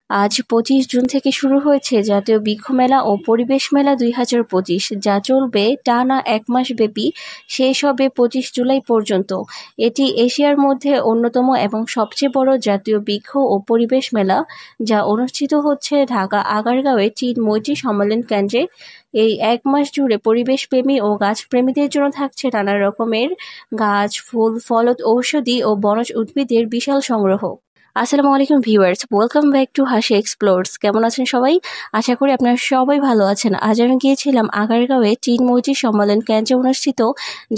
আজ ২৫ জুন থেকে শুরু হয়েছে জাতীয় বৃক্ষ মেলা ও পরিবেশ মেলা ২০২৫, যা চলবে টানা ১ মাস ব্যাপী, শেষ হবে ২৫ জুলাই পর্যন্ত। এটি এশিয়ার মধ্যে অন্যতম এবং সবচেয়ে বড় জাতীয় বৃক্ষ ও পরিবেশ মেলা, যা অনুষ্ঠিত হচ্ছে ঢাকা আগারগাঁওয়ের চীন মৈত্রী সম্মেলন কেন্দ্রে। এই ১ মাস জুড়ে পরিবেশপ্রেমী ও গাছপ্রেমীদের জন্য থাকছে নানা রকমের গাছ, ফুল, ফলদ, ঔষধি ও বনজ উদ্ভিদের বিশাল সংগ্রহ। আসসালামু আলাইকুম ভিউয়ার্স, ওয়েলকাম ব্যাক টু হাসি এক্সপ্লোরস। কেমন আছেন সবাই? আশা করি আপনারা সবাই ভালো আছেন। আজ আমি গিয়েছিলাম আগারগাঁওয়ে চীন মৈত্রী সম্মেলন কেন্দ্রে অনুষ্ঠিত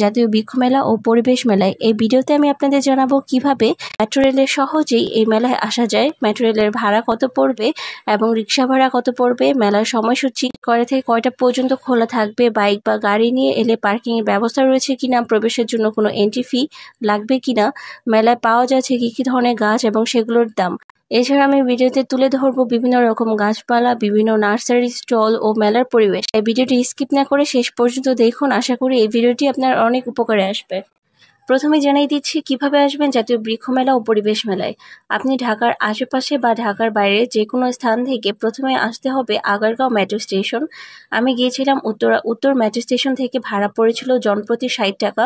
জাতীয় বৃক্ষ মেলা ও পরিবেশ মেলায়। এই ভিডিওতে আমি আপনাদের জানাবো কিভাবে মেট্রো রেলের সহজেই এই মেলায় আসা যায়, মেট্রো রেলের ভাড়া কত পড়বে এবং রিক্সা ভাড়া কত পড়বে, মেলার সময়সূচি কয়টা থেকে কয়টা পর্যন্ত খোলা থাকবে, বাইক বা গাড়ি নিয়ে এলে পার্কিংয়ের ব্যবস্থা রয়েছে কিনা, প্রবেশের জন্য কোনো এন্ট্রি ফি লাগবে কিনা, মেলায় পাওয়া যাচ্ছে কি ধরনের গাছ এবং সেগুলোর দাম। এছাড়া আমি ভিডিওতে তুলে ধরবো বিভিন্ন রকম গাছপালা, বিভিন্ন নার্সারি স্টল ও মেলার পরিবেশ। এই ভিডিওটি স্কিপ না করে শেষ পর্যন্ত দেখুন। আশা করি এই ভিডিওটি আপনার অনেক উপকারে আসবে। প্রথমে জানিয়ে দিচ্ছি কিভাবে আসবেন জাতীয় বৃক্ষ মেলা ও পরিবেশ মেলায়। আপনি ঢাকার আশেপাশে বা ঢাকার বাইরে যে কোনো স্থান থেকে প্রথমে আসতে হবে আগারগাঁও মেট্রো স্টেশন। আমি গিয়েছিলাম উত্তর মেট্রো স্টেশন থেকে, ভাড়া পড়েছিল জনপ্রতি ৬০ টাকা।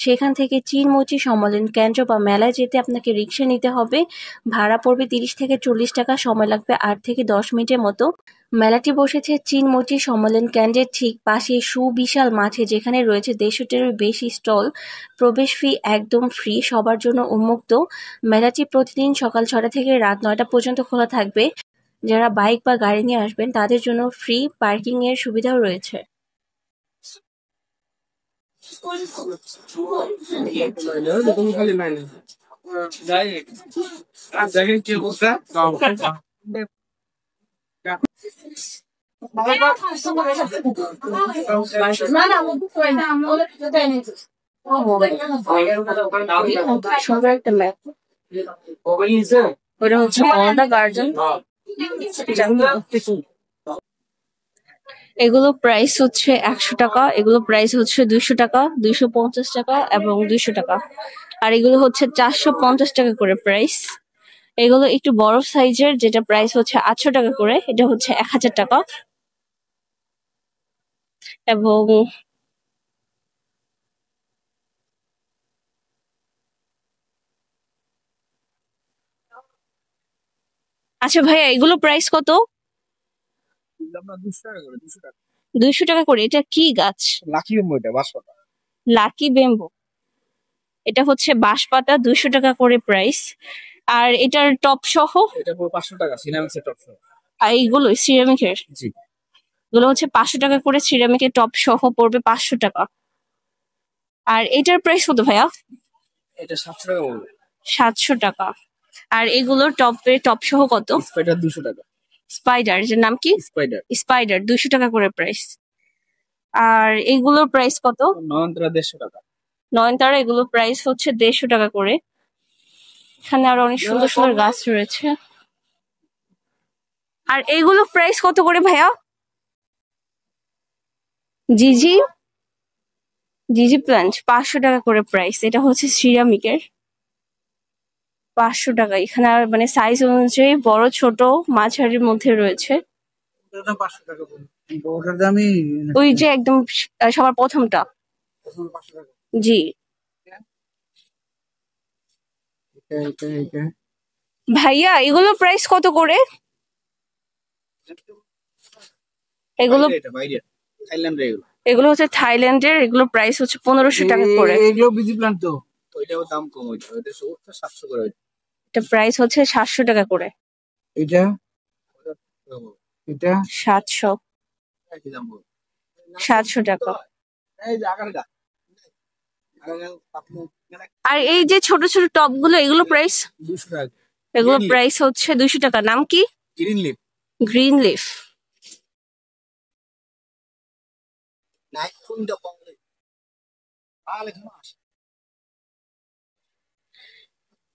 সেখান থেকে চীন মৈত্রী সম্মেলন কেন্দ্র বা মেলায় যেতে আপনাকে রিক্সা নিতে হবে, ভাড়া পড়বে ৩০ থেকে ৪০ টাকা, সময় লাগবে ৮ থেকে ১০ মিনিটের মতো। মেলাটি বসেছে চীন মৈত্রী সম্মেলন কেন্দ্রের ঠিক পাশে সুবিশাল মাঠে, যেখানে রয়েছে ৬৩-টিরও বেশি স্টল। প্রবেশ ফি একদম ফ্রি, সবার জন্য উন্মুক্ত। মেলাটি প্রতিদিন সকাল ৬টা থেকে রাত ৯টা পর্যন্ত খোলা থাকবে। যারা বাইক বা গাড়ি নিয়ে আসবেন তাদের জন্য ফ্রি পার্কিং এর সুবিধাও রয়েছে। ওটা হচ্ছে অলদা গার্ডেন। এগুলো প্রাইস হচ্ছে ১০০ টাকা, এগুলো প্রাইস হচ্ছে ২০০ টাকা, ২৫০ টাকা এবং ২০০ টাকা। আর এগুলো হচ্ছে ৪৫০ টাকা করে প্রাইস। এগুলো একটু বড় সাইজের, যেটা প্রাইস হচ্ছে ৮০০ টাকা করে, এটা হচ্ছে ১০০০ টাকা। এবং আচ্ছা ভাইয়া, এগুলো প্রাইস কত? ২০০ টাকা করে। এটা কি গাছ? লাকি বেম্বু, এটা বাঁশপাতা। লাকি বেম্বু, এটা হচ্ছে বাঁশপাতা, ২০০ টাকা করে প্রাইস। আর এটার টপ সহ? এটা পুরো 500 টাকা, সিনামিক্সের টপ সহ। আর এইগুলো সিরামিকের? জি। এগুলো হচ্ছে ৫০০ টাকা করে, সিরামিকের টপ সহ পড়বে ৫০০ টাকা। আর এটার প্রাইস কত ভাইয়া? এটা 700 টাকা পড়বে। ৭০০ টাকা। আর এগুলোর টপ সহ কত? স্পাইডার 200 টাকা। স্পাইডার, এর নাম কি? স্পাইডার। স্পাইডার ২০০ টাকা করে প্রাইস। আর এগুলোর প্রাইস কত? নয়নতারা 150 টাকা। নয়নতারা, এগুলো প্রাইস হচ্ছে ১৫০ টাকা করে। এখানে আরো অনেক সুন্দর সুন্দর গাছ রয়েছে। আর এইগুলো প্রাইস কত করে ভাইয়া? জিজি জিজি প্লান্ট ৫০০ টাকা করে প্রাইস। এটা হচ্ছে সিরামিকের, ৫০০ টাকা। এখানে আর মানে সাইজ অনুযায়ী বড় ছোট মাঝারির মধ্যে রয়েছে। ওটা 500 টাকা পড়বে। ওটার দামই ওই যে একদম সবার প্রথমটা। 500 টাকা। জি এটা ভাইয়া, এগুলো প্রাইস কত করে? এগুলো এটা বাইরে থাইল্যান্ডের এগুলো। এগুলো হচ্ছে থাইল্যান্ডের, এগুলো প্রাইস হচ্ছে ১৫০০ টাকা করে। এগুলো বিজি প্ল্যান্ট তো। ওইটাও দাম কম, ওইটা 700 করে। এটা প্রাইস হচ্ছে ৭০০ টাকা করে। এটা ৭০০ একই দাম পড়বে। ৭০০ টাকা। এই যে আগারগা। আর এই যে ছোট ছোট টপ গুলো, এগুলো প্রাইস? 200 টাকা। এগুলো প্রাইস হচ্ছে ২০০ টাকা। নাম কি? Green leaf. Green leaf.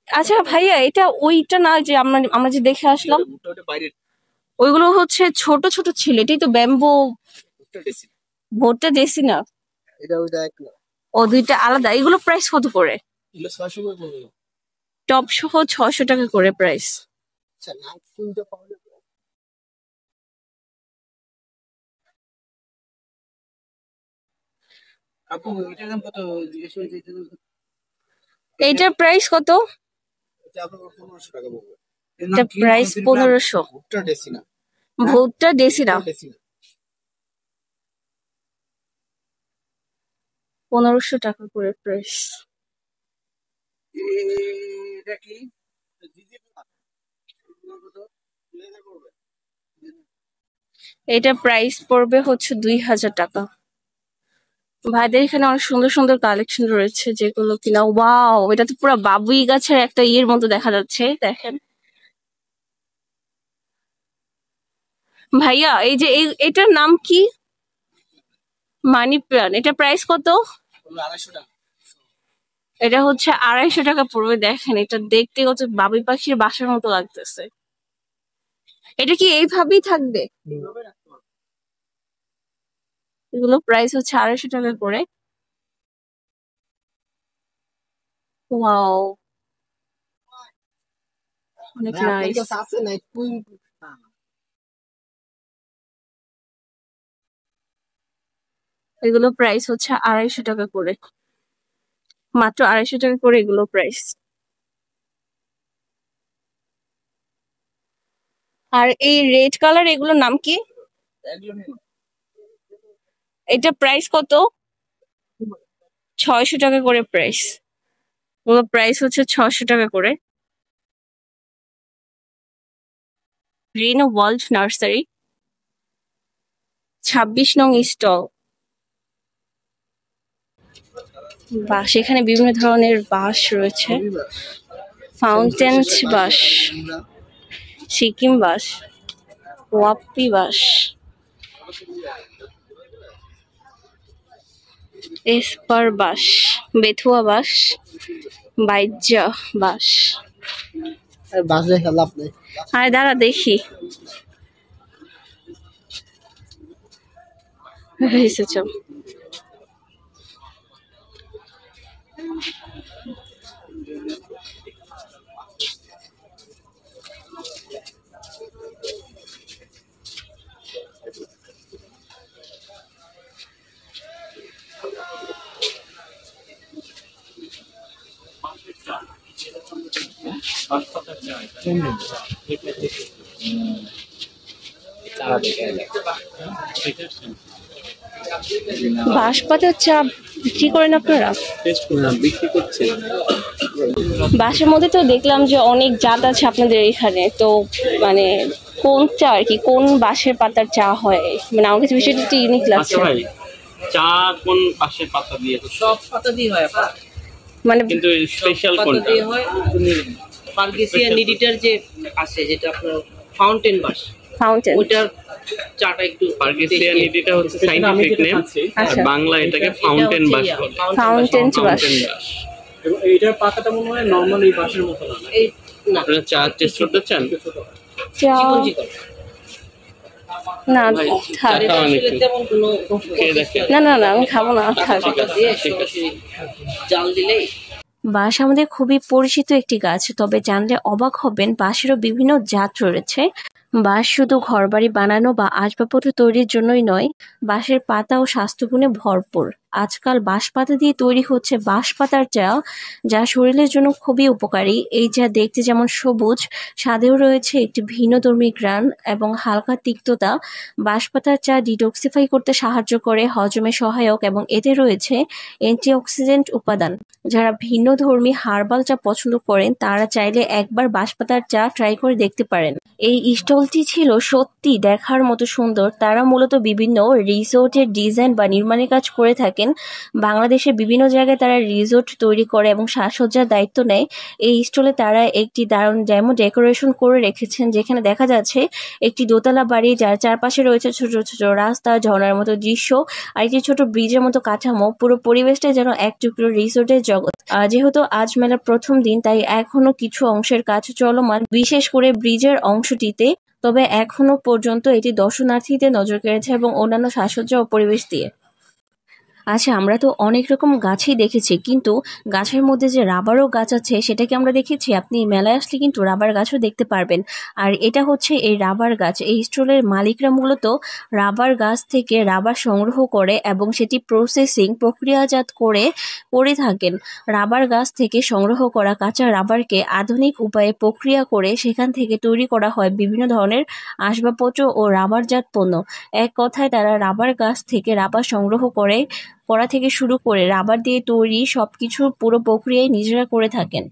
আচ্ছা ভাইয়া, এটা ওইটা না যে আমরা যে দেখে আসলাম? ওইগুলো হচ্ছে ছোট ছোট ছিল, এটাই তো ব্যাম্বো। ভুট্টা দেশি না? ও, দুইটা আলাদা। এগুলো প্রাইস কত করে? টপ সহ ৬০০ টাকা করে প্রাইস। আপু এটার দাম কত জিজ্ঞেস করে এটার দাম কত? এইটার প্রাইস কত? এটা আপনার 1500 টাকা পড়বে। এর এটা নাম কি? প্রাইস 1500। ভুট্টা ডেসিনা। হ্যাঁ? ভুট্টা দেশিরা ভুট্টা ডেসিনা। 1500 টাকা করে প্রাইস। এটা কি? জিজি কত? কত? 2000 পড়বে। এটা প্রাইস পড়বে হচ্ছে 2000 টাকা। ভাইদের এখানে অনেক সুন্দর সুন্দর কালেকশন রয়েছে যেগুলো কিনা ওয়াও, এটা তো পুরো বাবুই গাছের একটা ইয়ের মতো দেখা যাচ্ছে, দেখেন ভাইয়া। এই যে এটার নাম কি? Money plant. এটা প্রাইস কত? 250 টাকা। এটা হচ্ছে 250 টাকা পড়বে। দেখেন এটা দেখতে কত বাবুই পাখির বাসার মতো লাগতেছে। এটা কি এইভাবেই থাকবে? এগুলো প্রাইস হচ্ছে 250 টাকা করে। ওয়াও, অনেক ভাই আপনার নাইস। কাছে আছে না একটু? না। এগুলো প্রাইস হচ্ছে 250 টাকা করে, মাত্র 250 টাকা করে এগুলো প্রাইস। আর এই রেড কালার এগুলোর নাম কি? একজন এটা প্রাইস কত? 600 টাকা করে প্রাইস। এগুলো প্রাইস হচ্ছে 600 টাকা করে। গ্রিন ওয়ার্ল্ড নার্সারি, 26 নং স্টল। বাঁশ, এখানে বিভিন্ন ধরনের বাঁশ রয়েছে। ফাউন্টেন বাঁশ, সিকিম বাঁশ, ওয়াপ্পি বাঁশ, এসপার বাঁশ, বেথুয়া বাঁশ, বাইজা বাঁশ। বাস দেখা লাভ নেই। আরে দাঁড়া দেখি। এসেছ। বাঁশপাতার চা বিক্রি করেন আপনারা? বিক্রি করছে। বাঁশের মধ্যে তো দেখলাম যে অনেক জাত আছে আপনাদের এখানে, তো মানে কোন চা আর কি, কোন বাঁশের পাতার চা হয়, মানে আমার কাছে বিষয়টা একটু ইউনিক আচ্ছা লাগছে। ভাই, চা কোন পাশের পাতা দিয়ে হচ্ছে? সব পাতা দিয়ে হয় আপনার, মানে কিন্তু স্পেশাল পাতা কোনটা? দিয়ে হয়। ফার্গেসিয়া নিডিটার যে আছে, যেটা আপনার ফাউন্টেন বাস, ফাউন্টেন। ওইটার চাটা একটু ফার্গেসিয়া নিডিটা হচ্ছে সাইন্টিফিক নেম, আর আচ্ছা। বাংলা এটাকে ফাউন্টেন বাস বলে। ফাউন্টেন বাঁশ। ফাউন্টেন বাস। এবং এইটার পাতাটা মনে হয় নর্মাল এই বাঁশের মতো না। এই না, আপনারা চা টেস্ট করতে চান? চা চিকন চিকন। না ভাই, থাক। চা খাওয়ান আসলে একটু। তেমন কোনো খেয়ে দেখেন। না না না, আমি খাবো না, থাক। পাতা দিয়ে ঠিক আছে। সরাসরি জাল দিলেই। বাঁশ আমাদের খুবই পরিচিত একটি গাছ, তবে জানলে অবাক হবেন বাঁশেরও বিভিন্ন জাত রয়েছে। বাঁশ শুধু ঘরবাড়ি বানানো বা আসবাবপত্র তৈরির জন্যই নয়, বাঁশের পাতা ও স্বাস্থ্যগুণে ভরপুর। আজকাল বাঁশ পাতা দিয়ে তৈরি হচ্ছে বাঁশ পাতার চা, যা শরীরের জন্য খুবই উপকারী। এই চা দেখতে যেমন সবুজ, স্বাদেও রয়েছে একটি ভিন্নধর্মী ঘ্রাণ এবং হালকা তিক্ততা। বাঁশ পাতার চা ডিটক্সিফাই করতে সাহায্য করে, হজমে সহায়ক এবং এতে রয়েছে অ্যান্টিঅক্সিডেন্ট উপাদান। যারা ভিন্নধর্মী হার্বাল চা পছন্দ করেন তারা চাইলে একবার বাঁশপাতার চা ট্রাই করে দেখতে পারেন। এই স্টলটি ছিল সত্যি দেখার মতো সুন্দর। তারা মূলত বিভিন্ন রিসোর্টের ডিজাইন বা নির্মাণের কাজ করে থাকেন। বাংলাদেশের বিভিন্ন জায়গায় তারা রিসোর্ট তৈরি করে এবং সাজসজ্জার দায়িত্ব নেয়। এই স্টলে তারা একটি দারুণ ডেমো ডেকোরেশন করে রেখেছেন, যেখানে দেখা যাচ্ছে একটি দোতলা বাড়ি, যার চারপাশে রয়েছে ছোট ছোট রাস্তা, ঝর্ণার মতো দৃশ্য আর একটি ছোট ব্রিজের মতো কাঠামো। পুরো পরিবেশটা যেন এক টুকরো রিসোর্টের জগৎ। যেহেতু আজ মেলার প্রথম দিন, তাই এখনো কিছু অংশের কাজ চলমান, বিশেষ করে ব্রিজের অংশটিতে। তবে এখনো পর্যন্ত এটি দর্শনার্থীদের নজর কেড়েছে এবং অন্যান্য সাজসজ্জা ও পরিবেশ দিয়ে। আচ্ছা, আমরা তো অনেক রকম গাছই দেখেছি, কিন্তু গাছের মধ্যে যে রাবারও গাছ আছে সেটা কি আমরা দেখেছি? আপনি মেলায় আসলে কিন্তু রাবার গাছও দেখতে পারবেন। আর এটা হচ্ছে এই রাবার গাছ। এই স্টলের মালিকরা মূলত রাবার গাছ থেকে রাবার সংগ্রহ করে এবং সেটি প্রক্রিয়াজাত করে থাকেন। রাবার গাছ থেকে সংগ্রহ করা কাঁচা রাবারকে আধুনিক উপায়ে প্রক্রিয়া করে সেখান থেকে তৈরি করা হয় বিভিন্ন ধরনের আসবাবপত্র ও রাবারজাত পণ্য। এক কথায় তারা রাবার গাছ থেকে রাবার সংগ্রহ করা থেকে শুরু করে রাবার দিয়ে তৈরি সবকিছুর পুরো প্রক্রিয়াই নিজেরা করে থাকেন।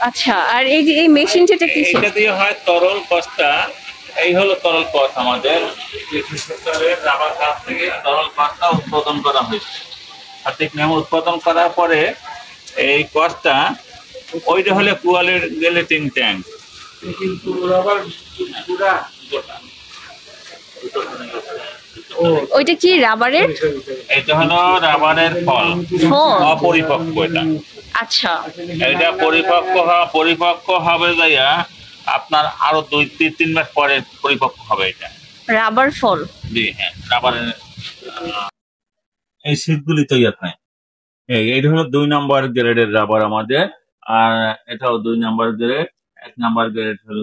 আচ্ছা, আর এই যে এই মেশিনটা কি? এটা দিয়ে হয় তরল কস্তা। এই হলো তরল কস আমাদের কৃষি সেক্টরের রাবার গাছ থেকে তরল কস্তা উৎপাদন করা হয়েছে। সঠিক নিয়মে উৎপাদন করার পরে এই কসটা ওইটা হলে গেলেটিং ট্যাঙ্ক, কিন্তু রাবার পুরা গোটা। ওইটা কি রাবারের? এটা হলো রাবারের ফল, অপরিপক্ক এটা। আচ্ছা, এটা পরিপক্ক হবে যাইয়া আপনার আরো 2-3 মাস পরে পরিপক্ক হবে এটা রাবার ফল। জি হ্যাঁ, রাবারের এই শীটগুলি তৈরি হয়। এইটা হলো 2 নম্বর গ্রেডের রাবার আমাদের, আর এটাও 2 নম্বর গ্রেড। 1 নম্বর গ্রেড হলো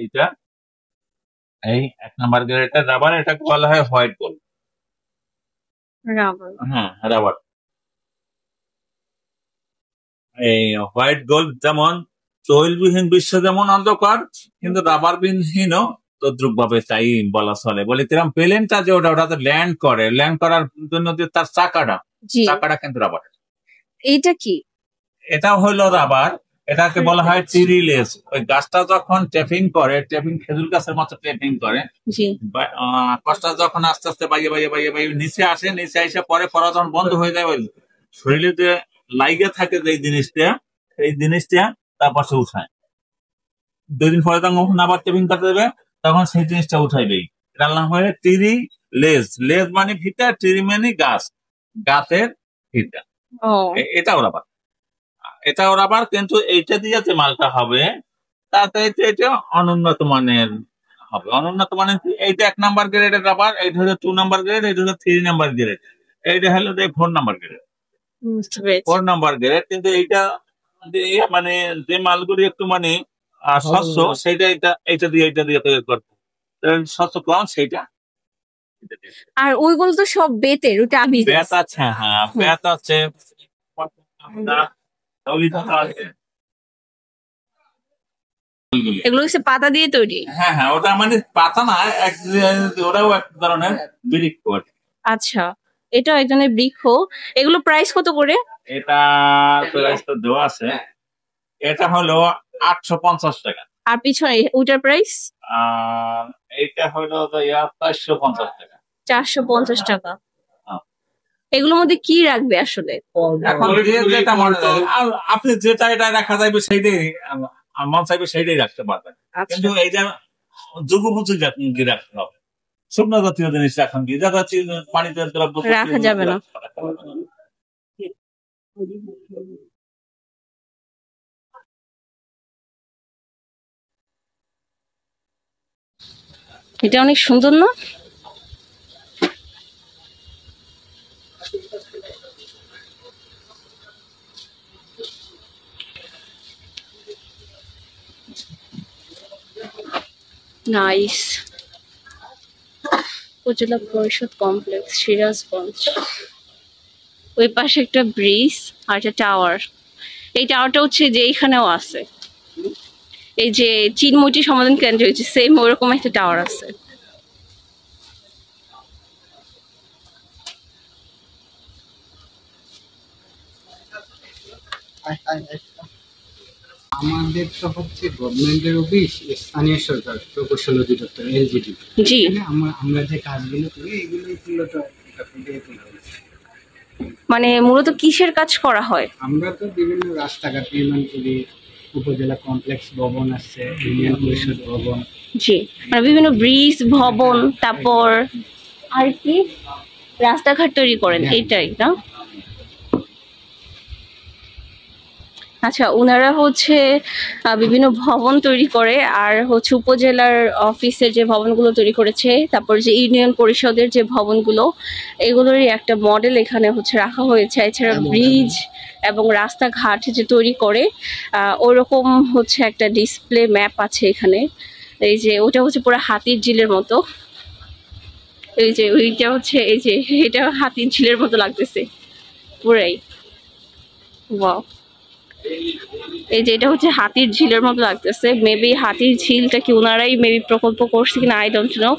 এইটা, এই 1 নম্বর গ্রেডের রাবার। এটাকে বলা হয় হোয়াইট গোল্ড রাবার। হ্যাঁ, রাবার। এই হোয়াইট গোল্ড যেমন তৈলবিহীন বিশ্ব যেমন অন্ধকার, কিন্তু রাবার বিহীনও তদ্রুপ ভাবে তাই বলা চলে। বলে কিরম প্লেনটা যে ওটাতে ল্যান্ড করার জন্য যে তার চাকাটা কিন্তু রাবার। এইটা কি? এটা হলো রাবার। এটাকে বলা হয় টিরিলেস। ওই গাছটা যখন টেপিং খেজুর গাছের মতো টেপিং করে, গাছটা যখন আস্তে আস্তে বাইয়ে নিচে আসে, নিচে এসে পরে যখন বন্ধ হয়ে যায়, ওই শরীরে যে লাইগে থাকে যে জিনিসটা তারপর সে উঠায়। 2 দিন পরে তখন আবার টেপিং করতে দেবে, তখন সেই জিনিসটা উঠাইবেই। এটার নাম হয় টিরি লেজ। লেজ মানে ফিতা, টিরি মানে গাছের ফিতা। এটাও রাবার, কিন্তু এইটা দিয়ে যে মালটা হবে তাতে এটা অনুন্নত মানের হবে। অনুন্নত মানের এইটা 1 নাম্বার গ্রেডের রাবার, এইটা হলো 2 নাম্বার গ্রেড, এইটা হলো 3 নাম্বার গ্রেড, এইটা হলো 4 নাম্বার গ্রেড। 4 নাম্বার গ্রেড, কিন্তু এইটা মানে যে মালগুলি একটু মানে স্বচ্ছ, সেইটা এইটা দিয়ে তৈরি করতে স্বচ্ছ কম সেইটা। আর ওইগুলো তো সব বেতের, ওটা বেত আছে, হ্যাঁ বেত আছে, এগুলো হচ্ছে পাতা দিয়ে তৈরি। হ্যাঁ, ওটা মানে পাতা না, ওটাও এক ধরনের বৃক্ষ। আচ্ছা, এটা এক ধরনের বৃক্ষ। এগুলো প্রাইস কত করে? এটা প্রাইস তো দেওয়া আছে। এটা হলো 850 টাকা। আর পিছনে ওটার প্রাইস? এইটা হলো 450 টাকা। 450 টাকা। এগুলোর মধ্যে কি রাখবে আসলে? এখন আপনি যেটা এটা রাখা যাবে সেইটাই মন চাইবে সেইটাই রাখতে পারবেন, কিন্তু এইটা যুগোপযোগী রাখতে হবে। শুকনো জাতীয় জিনিস রাখুন, কি পানিতে দ্রব্য রাখা যাবে না। এটা অনেক সুন্দর না? নাইস। উপজেলা পরিষদ কমপ্লেক্স, সিরাজগঞ্জ। ওই পাশে একটা ব্রিজ আর একটা টাওয়ার। এই টাওয়ারটা হচ্ছে যে এইখানেও আছে, এই যে চিনমুটি সমাধান কেন্দ্র হচ্ছে সেম ওরকম একটা টাওয়ার আছে। আমাদের তো হচ্ছে গভর্নমেন্টের অফিস, স্থানীয় সরকার প্রকৌশল অধিদপ্তর এলজিডি। জি, আমরা যে কাজগুলো করি এগুলো মূলত মানে মূলত কিসের কাজ করা হয়? আমরা তো বিভিন্ন রাস্তাঘাট নির্মাণ করি, উপজেলা কমপ্লেক্স ভবন আছে, ইউনিয়ন পরিষদ ভবন। জি, মানে বিভিন্ন ব্রিজ, ভবন, তারপর আর কি রাস্তাঘাট তৈরি করেন, এইটাই না? আচ্ছা, ওনারা হচ্ছে বিভিন্ন ভবন তৈরি করে, আর হচ্ছে উপজেলার অফিসের যে ভবনগুলো তৈরি করেছে, তারপর যে ইউনিয়ন পরিষদের যে ভবনগুলো, এগুলোরই একটা মডেল এখানে হচ্ছে রাখা হয়েছে। এছাড়া ব্রিজ এবং রাস্তাঘাট যে তৈরি করে ওরকম হচ্ছে একটা ডিসপ্লে ম্যাপ আছে এখানে। এই যে ওটা হচ্ছে পুরো হাতির ঝিলের মতো, এই যে ওইটা হচ্ছে, এই যে এটা হাতির ঝিলের মতো লাগতেছে পুরাই। ওয়াও, এই যে এটা হচ্ছে হাতির ঝিলের মতো লাগতেছে। মেবি হাতির ঝিলটা কি ওনারাই মেবি প্রকল্প করছে কিনা, আই ডোন্ট নো।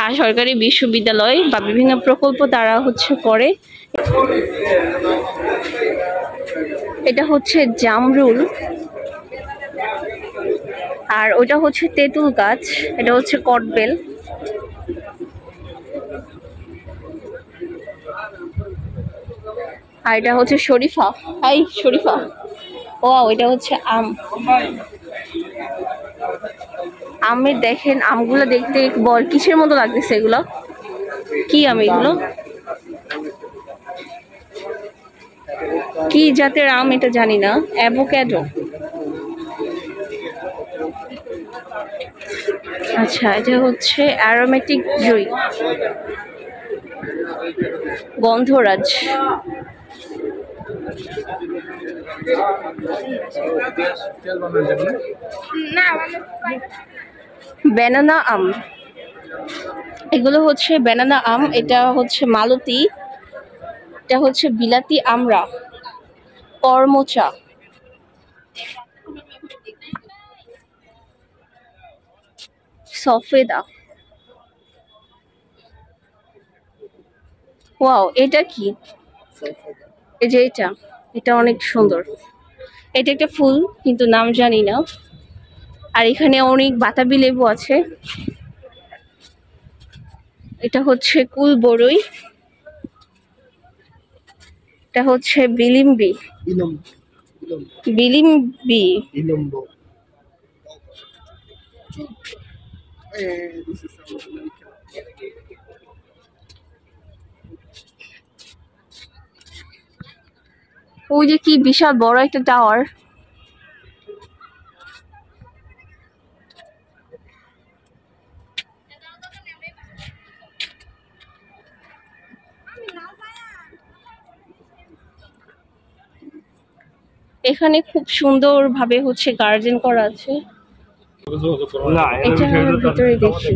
আর সরকারি বিশ্ববিদ্যালয় বা বিভিন্ন প্রকল্প তারা হচ্ছে করে। এটা হচ্ছে জামরুল, আর ওটা হচ্ছে তেঁতুল গাছ, এটা হচ্ছে কটবেল। আর এটা হচ্ছে শরীফা। হাই শরীফা। ও, এটা হচ্ছে আম। আমের দেখেন, আমগুলো দেখতে কিসের মতো লাগতেছে এগুলো? কি আম এগুলো? কি জাতের আম এটা জানি না। অ্যাভোক্যাডো। আচ্ছা, এটা হচ্ছে অ্যারোমেটিক জুই, গন্ধরাজ। ব্যানানা আম, এগুলো হচ্ছে ব্যানানা আম। এটা হচ্ছে মালতী, এটা হচ্ছে বিলাতি আমড়া, করমচা। সফেদা। ওয়াও, এটা কি? এই যে এটা অনেক সুন্দর। এটা একটা ফুল, কিন্তু নাম জানি না। আর এখানে অনেক বাতাবি লেবু আছে। এটা হচ্ছে কুল বড়ই, এটা হচ্ছে বিলিম্বি। বিলিম্বি। ওই যে কি বিশাল বড় একটা টাওয়ার। এখানে খুব সুন্দর ভাবে হচ্ছে গার্ডেন করা আছে। এটা ভিতরে দেখি।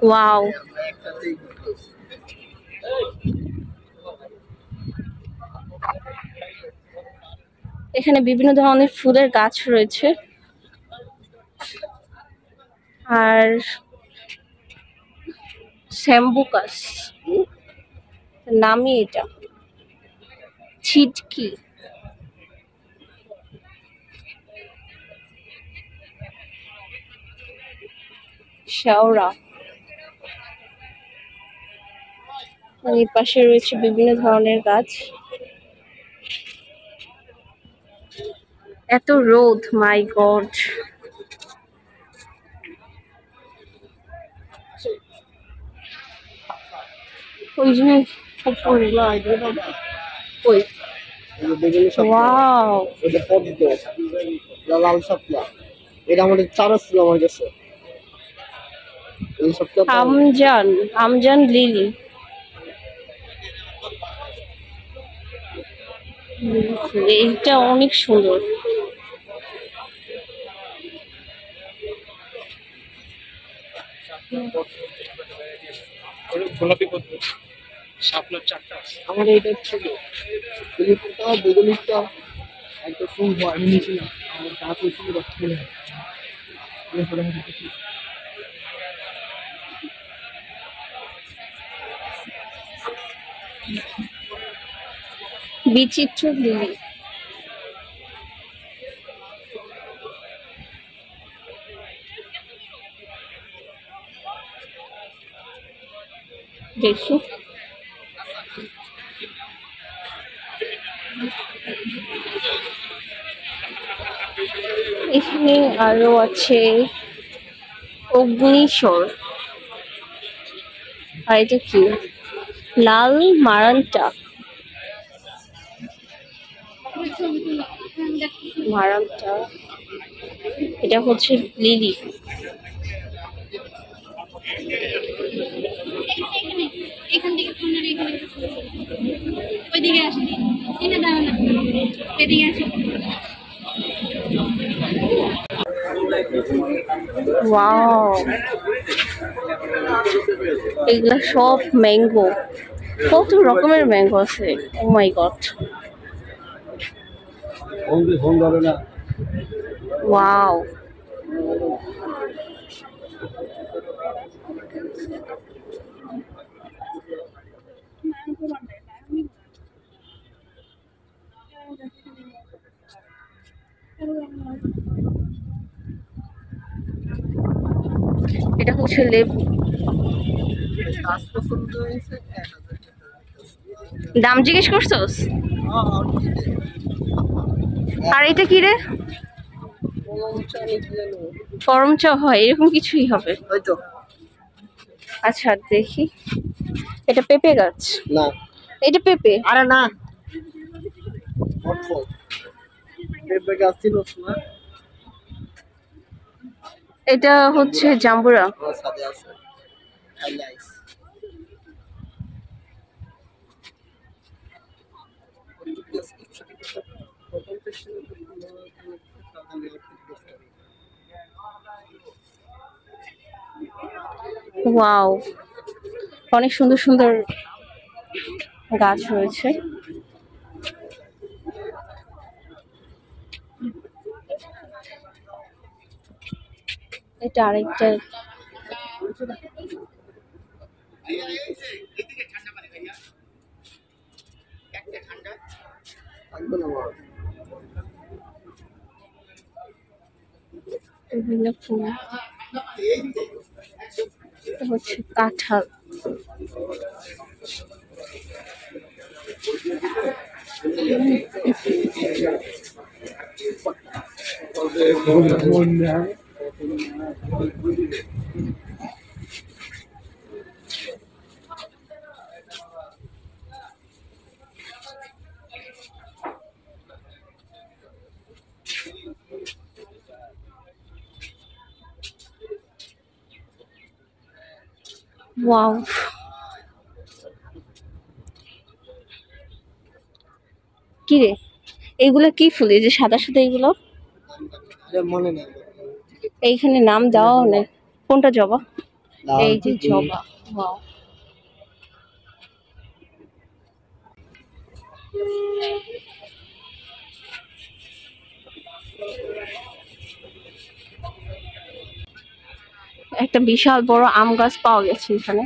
ওয়াও, এখানে বিভিন্ন ধরনের ফুলের গাছ রয়েছে। আর স্যাম্বুকাস নামই এটা। ছিটকি, শেওড়া। এই পাশে রয়েছে বিভিন্ন ধরনের গাছ। এত রোদ, মাই গড। ওই জন্য ওয়াও, লাল শাপলা, এটা আমাদের চারা ছিল আমার কাছে। আমজান লিলি। এইটা অনেক সুন্দর। গোলাপি পদ্ম, শাপলার চারটা আমার এইটা ছিল। বেগুনটা বেগুনটা একটা ফুল আমি নিয়েছিলাম, আমার গাছ হয়েছিল রক্ত। বিচিত্র লিলি। দেখি এখানে আরো আছে অগ্নিস্বর। আর এটা কি? লাল মারান্টা। মারামটা এটা হচ্ছে লিলি। এখান থেকে ফোনের এখানে ওইদিকে আসেন, এনে দাও না, এদিকে আসেন। ওয়াও, এগুলা সব ম্যাঙ্গো। কত রকমের ম্যাঙ্গো আছে, ও মাই গড। ওয়াও, এটা হচ্ছে লেবু। দাম জিজ্ঞেস করছস? আর এটা কি রে? করম চা হয়, এরকম কিছুই হবে। আচ্ছা দেখি, এটা পেঁপে গাছ না, এটা পেঁপে? আরে না, পেঁপে গাছ ছিল না, এটা হচ্ছে জাম্বুরা। সাথে আছে হাইলাইটস। ওয়াও, অনেক সুন্দর সুন্দর গাছ রয়েছে। এটা আরেকটা, বিভিন্ন ফুল। এটা হচ্ছে কাঁঠাল। ওয়াও, কি রে এইগুলা কি ফুল? এই যে সাদা সাদা এইগুলো, মনে নেই, এইখানে নাম দেওয়াও নেই। কোনটা জবা? এই যে জবা। ওয়াও, একটা বিশাল বড় আম গাছ পাওয়া গেছে এখানে।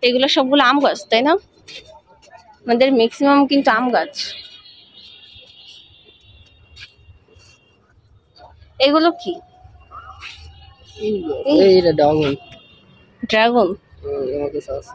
এগুলো সবগুলো আম গাছ, তাই না? আমাদের ম্যাক্সিমাম কিন্তু আম গাছ। এগুলো কি? এইটা ড্রাগন। ড্রাগন? আমার কাছে আছে।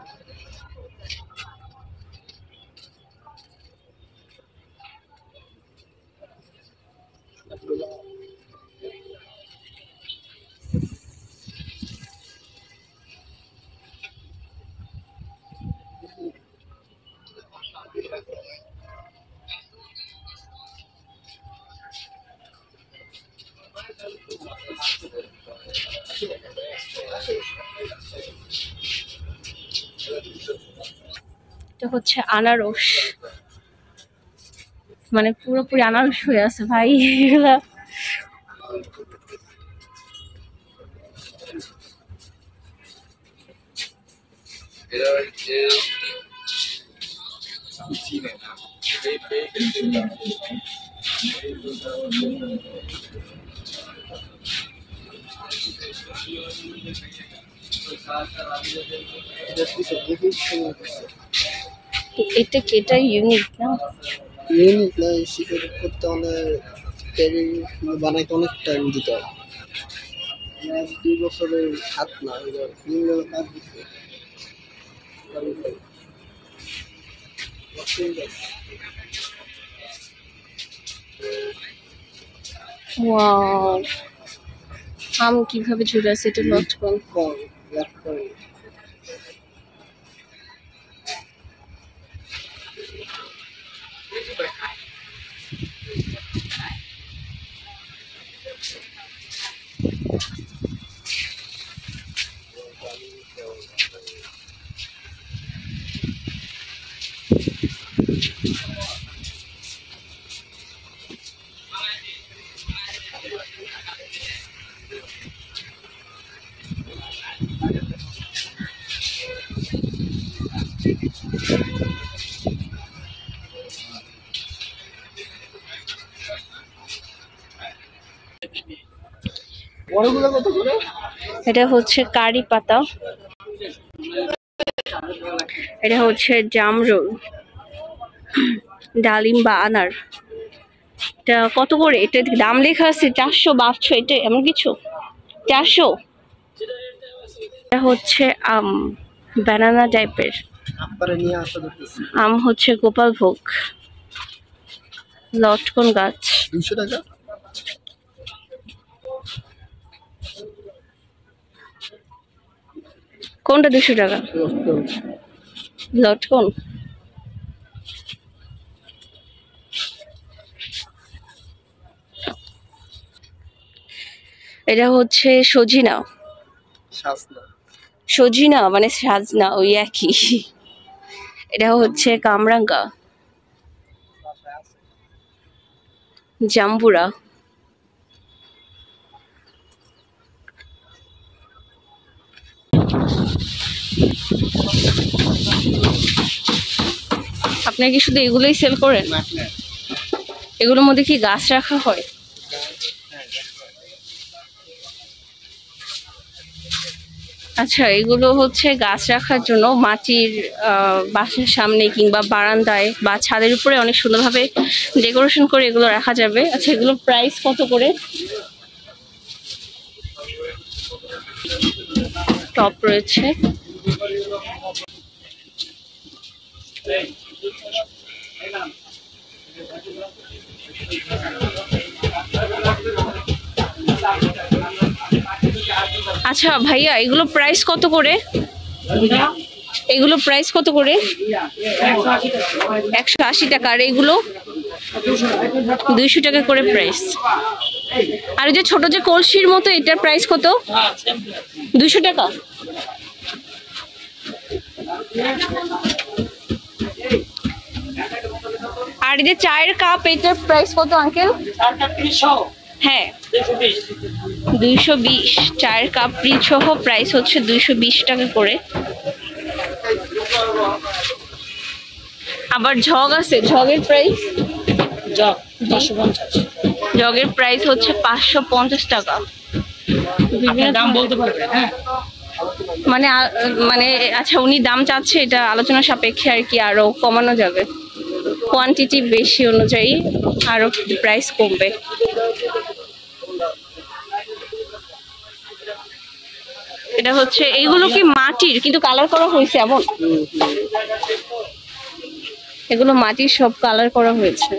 এটা হচ্ছে আনারস, মানে পুরোপুরি আনারস হয়ে আছে ভাই এগুলা। এটা কেটা ইউনিক না? ইউনিক না, শিকার করতে অনেক বানাইতে অনেক টাইম দিতে হয়। 2 বছরের হাত না, এবার কাজ দিচ্ছে। ওয়াও, আম কিভাবে ঝুলে আছে এটা লটকন। কম লাভ করে বড়গুলো কত করে? এটা হচ্ছে কারি পাতা, এটা হচ্ছে জামরুল, ডালিম বা আনার। এটা কত করে? এটা দাম লেখা আছে 400 বা 800, এটা এমন কিছু। 400। এটা হচ্ছে আম, ব্যানানা টাইপের আপনারা নিয়ে আসা দেখতেছি আম, হচ্ছে গোপালভোগ, লটকন গাছ। 200 টাকা। কোনটা 200 টাকা? লটকন। এটা হচ্ছে সজিনা, সাজনা সজিনা মানে সাজনা ওই একই। এটা হচ্ছে কামরাঙ্গা, জাম্বুরা। আপনারা কি শুধু এগুলোই সেল করেন? এগুলোর মধ্যে কি গাছ রাখা হয়? আচ্ছা, এগুলো হচ্ছে গাছ রাখার জন্য মাটির বাসার সামনে কিংবা বারান্দায় বা ছাদের উপরে অনেক সুন্দরভাবে ডেকোরেশন করে এগুলো রাখা যাবে। আচ্ছা, এগুলো প্রাইস কত করে? টপ রয়েছে। আচ্ছা ভাইয়া, এগুলো প্রাইস কত করে? এগুলো প্রাইস কত করে? 180 টাকা। আর এগুলো 200 টাকা করে প্রাইস। আর যে ছোট যে কলসির মতো, এটার প্রাইস কত? 200 টাকা। আর এই যে চায়ের কাপ, এটার প্রাইস কত আঙ্কেল? হ্যাঁ, 220। চায়ের কাপ পিস সহ প্রাইস হচ্ছে 220 টাকা করে। আবার ঝগ আছে, ঝগের প্রাইস? জগের প্রাইস হচ্ছে 550 টাকা। দাম বলতে পারবেন? হ্যাঁ, মানে মানে আচ্ছা, উনি দাম চাচ্ছে, এটা আলোচনা সাপেক্ষে আর কি, আরো কমানো যাবে। কোয়ান্টিটি বেশি অনুযায়ী আরো প্রাইস কমবে। এটা হচ্ছে, এইগুলো কি মাটির কিন্তু কালার করা হয়েছে এমন? এগুলো মাটির, সব কালার করা হয়েছে।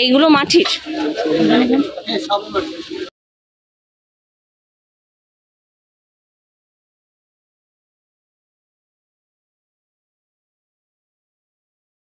এইগুলো মাটির?